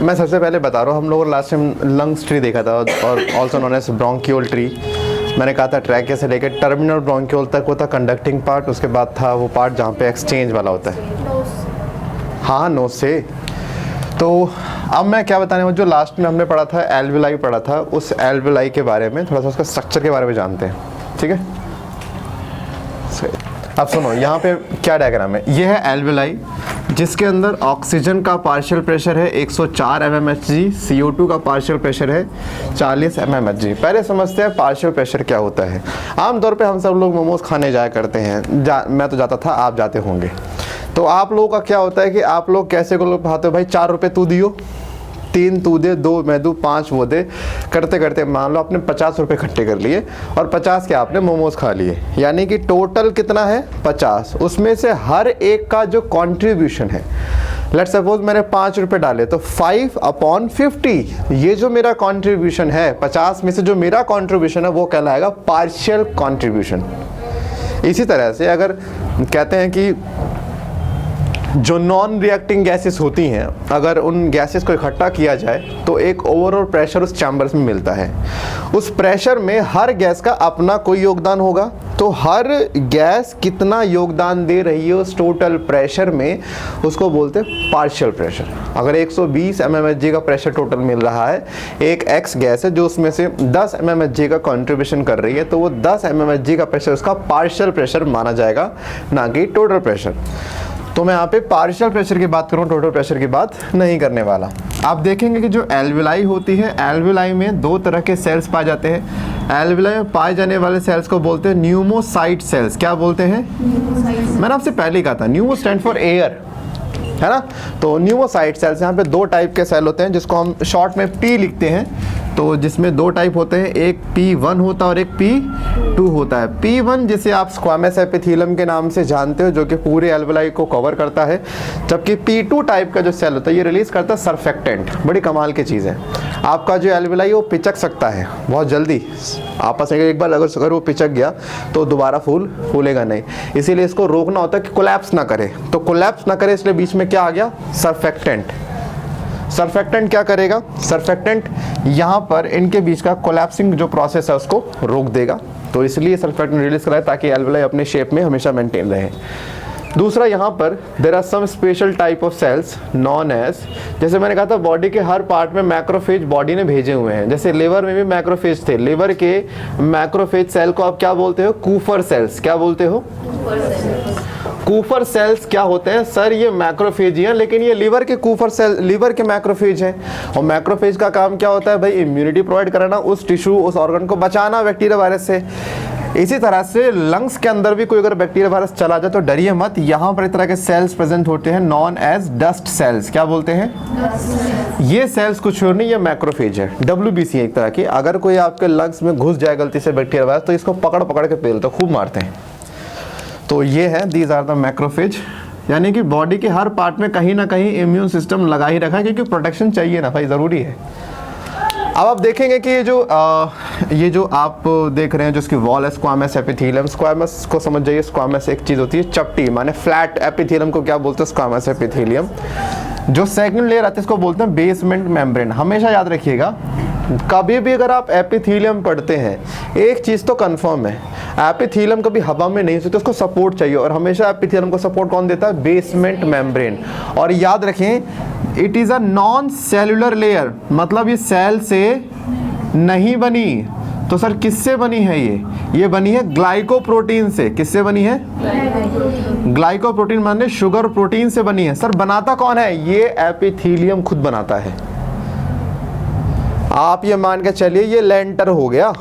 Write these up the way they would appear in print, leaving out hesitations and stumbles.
मैं सबसे पहले बता रहा हूँ, हम लोगों ने लास्ट टाइम लंग्स ट्री देखा था और also known as bronchiole tree. मैंने कहा था ट्रैकिया से लेकर टर्मिनल ब्रोंकियोल तक वो था कंडक्टिंग पार्ट, उसके बाद था वो पार्ट जहाँ पे एक्सचेंज वाला होता है। हाँ, नोज से। तो अब मैं क्या बताने वाला, जो लास्ट में हमने पढ़ा था एल्विलाई पढ़ा था, उस एल्विलाई के बारे में थोड़ा सा उसका स्ट्रक्चर के बारे में जानते हैं, ठीक है। अब सुनो, यहाँ पे क्या डायग्राम है, ये है एल्विलाई जिसके अंदर ऑक्सीजन का पार्शियल प्रेशर है 104 mmHg, CO2 का पार्शियल प्रेशर है 40 mmHg। पहले समझते हैं पार्शियल प्रेशर क्या होता है। आमतौर पे हम सब लोग मोमोज खाने जाया करते हैं, मैं तो जाता था, आप जाते होंगे। तो आप लोगों का क्या होता है कि आप लोग कैसे को लोग खाते हो, भाई 4 रुपये तू दियो, 3 तू दे, 2 मैं दूँ, 5 वो दे, करते करते मान लो आपने 50 रुपये इकट्ठे कर लिए और 50 के आपने मोमोज खा लिए, यानी कि टोटल कितना है 50। उसमें से हर एक का जो कंट्रीब्यूशन है, लेट्स सपोज मैंने 5 रुपये डाले तो 5/50, ये जो मेरा कंट्रीब्यूशन है 50 में से जो मेरा कंट्रीब्यूशन है वो कहलाएगा पार्शियल कंट्रीब्यूशन। इसी तरह से अगर कहते हैं कि जो नॉन रिएक्टिंग गैसेस होती हैं, अगर उन गैसेस को इकट्ठा किया जाए तो एक ओवरऑल प्रेशर उस चैम्बर्स में मिलता है। उस प्रेशर में हर गैस का अपना कोई योगदान होगा, तो हर गैस कितना योगदान दे रही है उस टोटल प्रेशर में, उसको बोलते हैं पार्शियल प्रेशर। अगर 120 mmHg का प्रेशर टोटल मिल रहा है, एक एक्स गैस है जो उसमें से 10 mmHg का कंट्रीब्यूशन कर रही है, तो वो 10 mmHg का प्रेशर उसका पार्शियल प्रेशर माना जाएगा, ना कि टोटल प्रेशर। तो मैं यहाँ पे पार्शियल प्रेशर की बात करूँ, टोटल प्रेशर की बात नहीं करने वाला। आप देखेंगे कि जो एल्विलाई होती है, एल्विलाई में 2 तरह के सेल्स पाए जाते हैं। एल्विलाई में पाए जाने वाले सेल्स को बोलते हैं न्यूमोसाइट सेल्स। क्या बोलते हैं? मैंने आपसे पहले ही कहा था, न्यूमो स्टैंड फॉर एयर, है ना। तो न्यूमोसाइट सेल्स, यहाँ पे 2 टाइप के सेल होते हैं जिसको हम शॉर्ट में P लिखते हैं। तो जिसमें 2 टाइप होते हैं, एक P1 होता है और एक P2 होता है। P1 जिसे आप स्क्वामस एपिथेलियम के नाम से जानते हो, जो कि पूरे एल्विलाई को कवर करता है, जबकि P2 टाइप का जो सेल होता है ये रिलीज करता है सरफेक्टेंट। बड़ी कमाल की चीज़ है, आपका जो एल्विलाई वो पिचक सकता है बहुत जल्दी, आपस में एक बार अगर वो पिचक गया तो दोबारा फूलेगा नहीं, इसीलिए इसको रोकना होता है कि कोलैप्स ना करे। तो कोलैप्स ना करे इसलिए बीच में क्या आ गया, सरफेक्टेंट। सरफेक्टेंट क्या करेगा, सरफेक्टेंट यहाँ पर इनके बीच का कोलैप्सिंग जो प्रोसेस है उसको रोक देगा, तो इसलिए सरफेक्टेंट रिलीज कराए ताकि एल्विलाई अपने शेप में हमेशा मेंटेन रहे। दूसरा, यहाँ पर there are some special type of cells known as, जैसे मैंने कहा था बॉडी के हर पार्ट में मैक्रोफेज बॉडी ने भेजे हुए हैं। जैसे लिवर में भी मैक्रोफेज थे, लिवर के मैक्रोफेज सेल को आप क्या बोलते हो, कूफर सेल्स। क्या बोलते हो? कूफर सेल्स क्या होते हैं? सर ये मैक्रोफेज ही हैं, लेकिन ये लिवर के कूफर सेल, लिवर के मैक्रोफेज हैं। और मैक्रोफेज का काम क्या होता है भाई, इम्यूनिटी प्रोवाइड कराना, उस टिश्यू उस ऑर्गन को बचाना बैक्टीरिया वायरस से। इसी तरह से लंग्स के अंदर भी कोई अगर बैक्टीरिया वायरस चला जाए तो डरिए मत, यहाँ पर इस तरह के सेल्स प्रेजेंट होते हैं नॉन एज डस्ट सेल्स। क्या बोलते हैं? ये सेल्स कुछ और नहीं, ये मैक्रोफेज है, WBC है एक तरह की। अगर कोई आपके लंग्स में घुस जाए गलती से बैक्टीरिया वायरस तो इसको पकड़ पकड़ के पेलते, खूब मारते हैं। तो ये है, दीज आर द मैक्रोफेज, यानी कि बॉडी के हर पार्ट में कहीं ना कहीं इम्यून सिस्टम लगा ही रखा है, क्योंकि प्रोटेक्शन चाहिए ना भाई, ज़रूरी है। अब आप देखेंगे कि ये जो आप देख रहे हैं जो इसकी वॉल है स्क्वामस एपिथेलियम, स्क्वामस को समझ जाइए, स्क्वामस एक चीज़ होती है चपटी, माने फ्लैट। एपिथेलियम को क्या बोलते हैं? Squamous epithelium. जो सेकंड लेयर आती है इसको बोलते हैं बेसमेंट मेम्ब्रेन। हमेशा याद रखिएगा, कभी भी अगर आप एपिथेलियम पढ़ते हैं, एक चीज़ तो कंफर्म है, एपिथेलियम कभी हवा में नहीं हो सकती, उसको सपोर्ट चाहिए, और हमेशा एपिथेलियम को सपोर्ट कौन देता है? Basement membrane. और याद रखें, it is a non cellular layer, मतलब ये सेल से नहीं बनी। तो सर किससे बनी है ये बनी है ग्लाइकोप्रोटीन से। किससे बनी है? ग्लाइकोप्रोटीन माने शुगर प्रोटीन से बनी है। सर बनाता कौन है? ये एपिथेलियम खुद बनाता है। आप ये मान के चलिए ये लेंटर हो गया,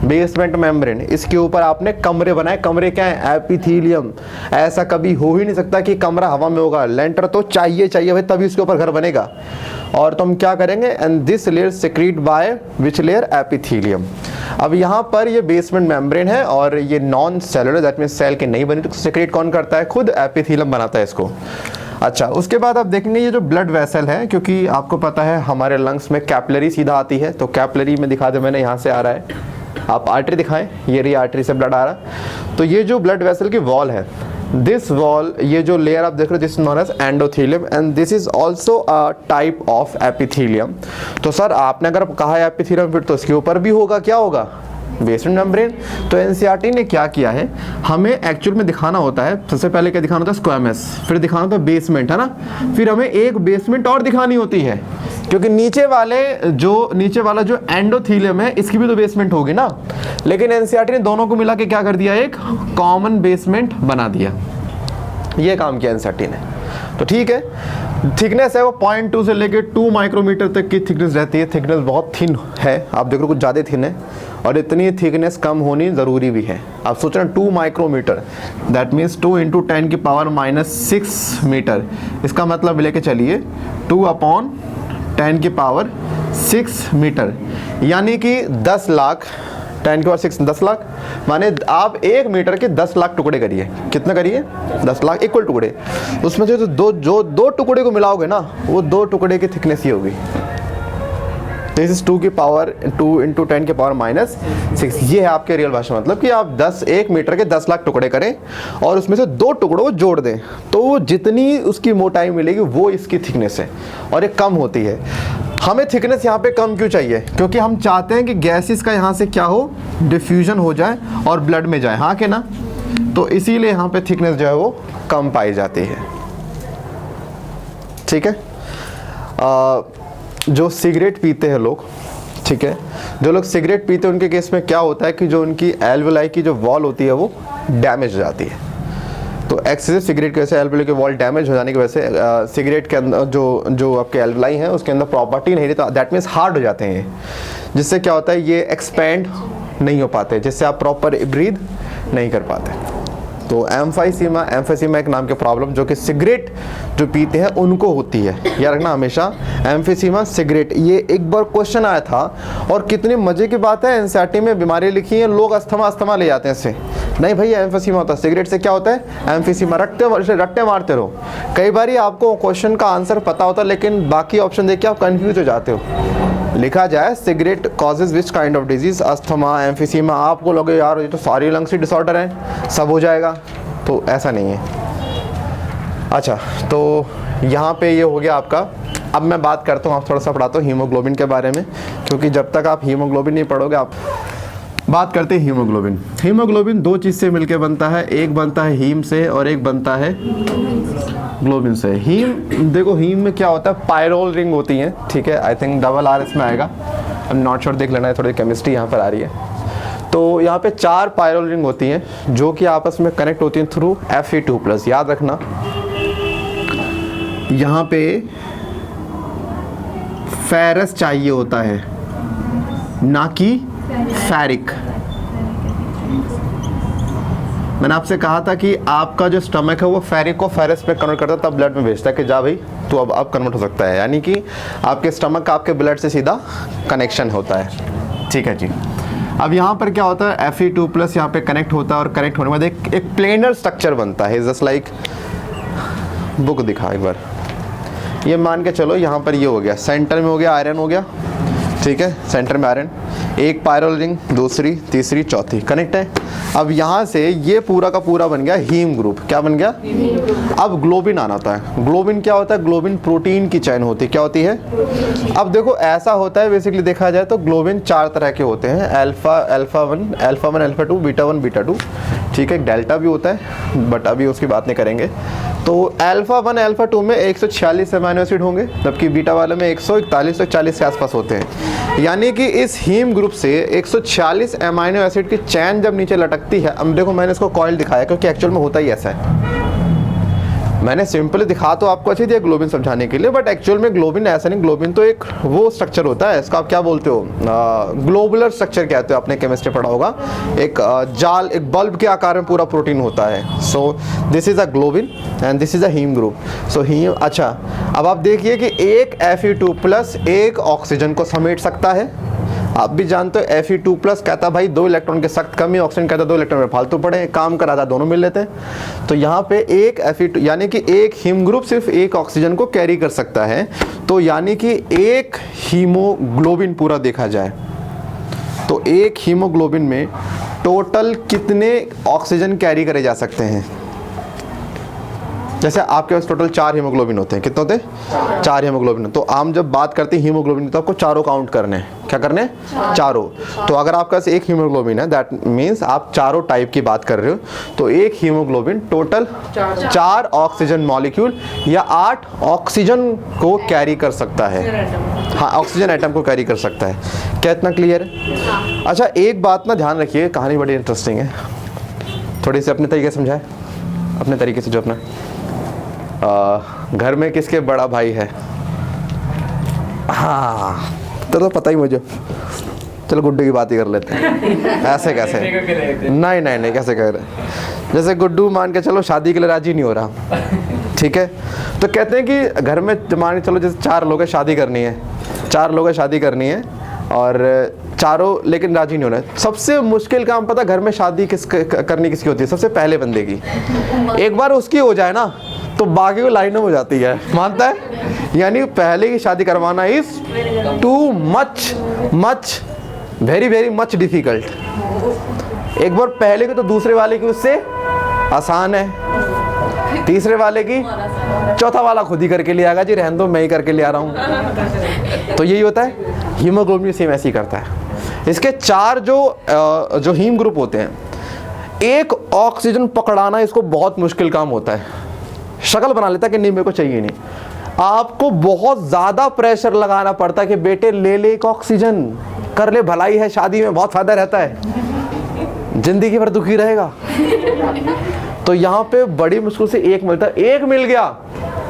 बेसमेंट मेम्ब्रेन, इसके ऊपर आपने कमरे बनाए। कमरे क्या है? एपिथेलियम। ऐसा कभी हो ही नहीं सकता कि कमरा हवा में होगा, लेंटर तो चाहिए भाई, तभी उसके ऊपर घर बनेगा। और तुम क्या करेंगे? And this layer secrete by which layer? Epithelium. अब यहाँ पर ये बेसमेंट मेम्ब्रेन है और ये non cellular, that means cell के नहीं बनी, तो सेक्रेट कौन करता है? खुद एपिथेलियम बनाता है इसको। अच्छा, उसके बाद आप देखेंगे ये जो ब्लड वेसल है, क्योंकि आपको पता है हमारे लंग्स में कैपिलरी सीधा आती है, तो कैपिलरी में दिखा दे, मैंने यहाँ से आ रहा है, आप आर्टरी दिखाएं, ये रही आर्टरी से ब्लड आ रहा है। तो ये जो ब्लड वेसल की वॉल है, दिस वॉल, ये जो लेयर आप देख रहे हो, this known as endothelium and this is also a type of epithelium. तो सर आपने अगर कहा है एपिथेलियम, फिर तो इसके ऊपर भी होगा, क्या होगा, बेसमेंट मेम्ब्रेन। तो एनसीईआरटी ने क्या किया है, हमें एक्चुअल में दिखाना होता है, सबसे पहले क्या दिखाना होता है, स्क्वामस, फिर दिखाना होता है बेसमेंट, है ना, फिर हमें एक बेसमेंट और दिखानी होती है, क्योंकि नीचे वाला जो एंडोथेलियम है इसकी भी तो बेसमेंट होगी ना। लेकिन एनसीईआरटी ने दोनों को मिला के क्या कर दिया, एक कॉमन बेसमेंट बना दिया। ये काम किया एनसीईआरटी ने। तो ठीक है, थिकनेस है वो 0.2 से लेके 2 माइक्रोमीटर तक की थिकनेस रहती है। थिकनेस बहुत थिन है, आप देख रहे हो कुछ ज़्यादा थिन है, और इतनी थिकनेस कम होनी ज़रूरी भी है। आप सोच रहे हैं 2 माइक्रोमीटर, दैट मीन्स 2 × 10⁻⁻6 मीटर। इसका मतलब लेके चलिए 2/10⁻6 मीटर, यानी कि 10 लाख, 10⁻6 10 लाख, माने आप 1 मीटर के 10 लाख टुकड़े करिए। कितना करिए, 10 लाख इक्वल टुकड़े। उसमें से दो टुकड़े को मिलाओगे ना, वो 2 टुकड़े की थिकनेस ये होगी। This is 2 × 10⁻6। ये है आपके रियल भाषा, मतलब कि आप 1 मीटर के 10 लाख टुकड़े करें और उसमें से 2 टुकड़ों को जोड़ दें, तो जितनी उसकी मोटाई मिलेगी वो इसकी थिकनेस है, और ये कम होती है। हमें थिकनेस यहाँ पे कम क्यों चाहिए, क्योंकि हम चाहते हैं कि गैसेस का यहाँ से क्या हो, डिफ्यूजन हो जाए और ब्लड में जाए, हाँ के ना। तो इसीलिए यहाँ पे थिकनेस जो है वो कम पाई जाती है। ठीक है, जो सिगरेट पीते हैं लोग, ठीक है, जो लोग सिगरेट पीते हैं उनके केस में क्या होता है कि जो उनकी एल्वेलाई की जो वॉल होती है वो डैमेज हो जाती है। तो एक्सेसिव सिगरेट की वजह से एल्वेलाई की वॉल डैमेज हो जाने की वजह से सिगरेट के अंदर जो आपके एल्वेलाई हैं उसके अंदर प्रॉपर्टी नहीं रहती, दैट मीन्स हार्ड हो जाते हैं, जिससे क्या होता है ये एक्सपेंड नहीं हो पाते, जिससे आप प्रॉपर ब्रीथ नहीं कर पाते। तो एम्फाइसीमा एक नाम के प्रॉब्लम जो कि सिगरेट जो पीते हैं उनको होती है, याद रखना हमेशा, एम्फीसीमा सिगरेट। ये एक बार क्वेश्चन आया था, और कितनी मजे की बात है, एनसीईआरटी में बीमारी लिखी है, लोग अस्थमा ले जाते हैं इससे। नहीं भैया, एम्फीसीमा होता है, सिगरेट से क्या होता है, एम्फीसीमा। रट्टे मारते रहो। कई बार आपको क्वेश्चन का आंसर पता होता है, लेकिन बाकी ऑप्शन देख के आप कंफ्यूज हो जाते हो। लिखा जाए cigarette causes which kind of disease, asthma, emphysema, आपको लगे यार ये तो सारी लंग्स डिसऑर्डर हैं, सब हो जाएगा, तो ऐसा नहीं है। अच्छा, तो यहाँ पे ये हो गया आपका। अब मैं बात करता हूँ, आप थोड़ा सा पढ़ाता हूँ हीमोग्लोबिन के बारे में, क्योंकि जब तक आप हीमोग्लोबिन नहीं पढ़ोगे आप। बात करते हैं हीमोग्लोबिन। हीमोग्लोबिन 2 चीज़ से मिलकर बनता है, एक बनता है हीम से और एक बनता है ग्लोबिन से। हीम, देखो हीम में क्या होता है, पायरोल रिंग होती है, ठीक है, आई थिंक डबल R इसमें आएगा, आई एम नॉट श्योर, देख लेना है, थोड़ी केमिस्ट्री यहाँ पर आ रही है। तो यहाँ पे 4 पायरोल रिंग होती हैं जो कि आपस में कनेक्ट होती हैं थ्रू Fe2+। याद रखना, यहाँ पे फेरस चाहिए होता है, ना कि फेरिक। मैंने आपसे कहा था कि आपका जो स्टमक है वो फेरिक को फेरस पे कन्वर्ट करता है, तब ब्लड में भेजता है कि जा भाई तो अब कन्वर्ट हो सकता है, यानी कि आपके स्टमक का आपके ब्लड से सीधा कनेक्शन होता है। ठीक है जी। अब यहाँ पर क्या होता है, Fe2+ यहाँ पे कनेक्ट होता है, और कनेक्ट होने के बाद एक प्लेनर स्ट्रक्चर बनता है, जस्ट लाइक, बुक दिखा एक बार, ये मान के चलो यहाँ पर ये हो गया, सेंटर में हो गया आयरन हो गया, ठीक है, सेंटर में आयरन, एक पायरोल रिंग, दूसरी, तीसरी, चौथी कनेक्ट है। अब यहाँ से ये पूरा का पूरा बन गया हीम ग्रुप। क्या बन गया? अब ग्लोबिन आना होता है। ग्लोबिन क्या होता है? ग्लोबिन प्रोटीन की चैन होती है। क्या होती है? अब देखो ऐसा होता है, बेसिकली देखा जाए तो ग्लोबिन 4 तरह के होते हैं, अल्फा 1, अल्फा 2, बीटा 1, बीटा 2, ठीक है, डेल्टा भी होता है, बट अभी उसकी बात नहीं करेंगे। तो अल्फा 1, अल्फा 2 में 146 अमीनो एसिड होंगे, जबकि बीटा वाले में 141 से 40 के आसपास होते हैं। यानी कि इस हीम ग्रुप से 146 अमीनो एसिड की चैन जब नीचे लटकती है, अब देखो मैंने इसको कॉइल दिखाया क्योंकि एक्चुअल में होता ही ऐसा है। मैंने सिंपली दिखा तो आपको अच्छी दिया ग्लोबिन समझाने के लिए, बट एक्चुअल में ग्लोबिन ऐसा नहीं, ग्लोबिन तो एक वो स्ट्रक्चर होता है, इसका आप क्या बोलते हो, ग्लोबुलर स्ट्रक्चर कहते हो, आपने केमिस्ट्री पढ़ा होगा। एक जाल, एक बल्ब के आकार में पूरा प्रोटीन होता है। So this is a globin and this is a heme group. So heme, अच्छा अब आप देखिए कि एक Fe2+ एक ऑक्सीजन को समेट सकता है। आप भी जानते हो Fe2+ कहता भाई 2 इलेक्ट्रॉन के सख्त कमी, ऑक्सीजन कहता 2 इलेक्ट्रॉन में फालतू पड़े, काम कराता दोनों मिल लेते हैं। तो यहाँ पे एक Fe2 यानी कि एक हीम ग्रुप सिर्फ एक ऑक्सीजन को कैरी कर सकता है। तो यानी कि एक हीमोग्लोबिन पूरा देखा जाए तो एक हीमोग्लोबिन में टोटल कितने ऑक्सीजन कैरी करे जा सकते हैं? जैसे आपके पास टोटल 4 हीमोग्लोबिन होते हैं, कितने होते हैं? 4 हीमोग्लोबिन। तो हम जब बात करते हैं हीमोग्लोबिन तो आपको चारों काउंट करने हैं। क्या करने हैं? चारों। तो अगर आपके पास एक हीमोग्लोबिन है दैट मीन्स आप चारों टाइप की बात कर रहे हो, तो एक हीमोग्लोबिन टोटल 4 ऑक्सीजन मॉलिक्यूल या 8 ऑक्सीजन को कैरी कर सकता है। हाँ, ऑक्सीजन एटम को कैरी कर सकता है। क्या इतना क्लियर है? अच्छा, एक बात ना ध्यान रखिए, कहानी बड़ी इंटरेस्टिंग है, थोड़ी सी अपने तरीके से समझाए, अपने तरीके से जो अपना घर में किसके बड़ा भाई है? हाँ, तो पता ही मुझे। चलो गुड्डू की बात ही कर लेते हैं। ऐसे कैसे? नहीं नहीं नहीं, कैसे कह रहे? जैसे गुड्डू मान के चलो शादी के लिए राजी नहीं हो रहा, ठीक है, तो कहते हैं कि घर में मान के चलो जैसे 4 लोग हैं, शादी करनी है, 4 लोग हैं शादी करनी है और चारों लेकिन राजी नहीं हो रहे। सबसे मुश्किल काम पता घर में शादी करनी किसकी होती है? सबसे पहले बंदे की। एक बार उसकी हो जाए ना तो बाकी को लाइनों हो जाती है, मानता है? यानी पहले की शादी करवाना is too much very very much difficult. एक बार पहले की तो दूसरे वाले की उससे आसान है, तीसरे वाले की, चौथा वाला खुद ही करके ले आएगा, जी रहने दो मैं ही करके ले आ रहा हूँ। तो यही होता है, हीमोग्लोबिन सेम ऐसे ही करता है। इसके 4 जो हीम ग्रुप होते हैं, एक ऑक्सीजन पकड़ाना इसको बहुत मुश्किल काम होता है। शक्ल बना लेता है कि नहीं मेरे को चाहिए नहीं, आपको बहुत ज्यादा प्रेशर लगाना पड़ता है कि बेटे ले ले एक ऑक्सीजन, कर ले, भलाई है, शादी में बहुत फायदा रहता है, जिंदगी भर दुखी रहेगा। तो यहाँ पे बड़ी मुश्किल से एक मिलता है, एक मिल गया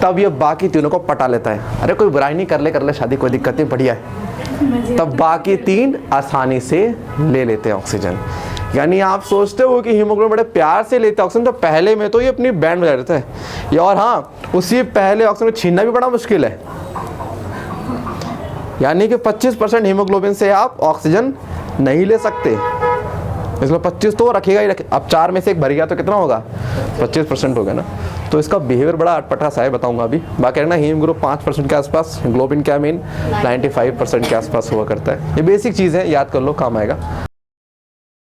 तब ये बाकी तीनों को पटा लेता है। अरे कोई बुराई नहीं, कर ले शादी, कोई दिक्कत नहीं, बढ़िया है। तब बाकी 3 आसानी से ले लेते हैं ऑक्सीजन। यानी आप सोचते हो कि हीमोग्लोबिन बड़े प्यार से लेते हैं ऑक्सीजन, तो पहले में तो ये अपनी बैंड बजा देता है। और हाँ, उसी पहले ऑक्सीजन छीनना भी बड़ा मुश्किल है। यानी कि 25% हीमोग्लोबिन से आप ऑक्सीजन नहीं ले सकते, इसमें 25 तो रखेगा ही रखे। अब 4 में से 1 भर गया तो कितना होगा? 25% हो गया ना। तो इसका बिहेवियर बड़ा अटपटा सा है, बताऊंगा अभी। बाकी ना हीम ग्रुप 5% के आसपास, ग्लोबिन क्या मीन 95% के आसपास हुआ करता है। ये बेसिक चीज़ है, याद कर लो, काम आएगा।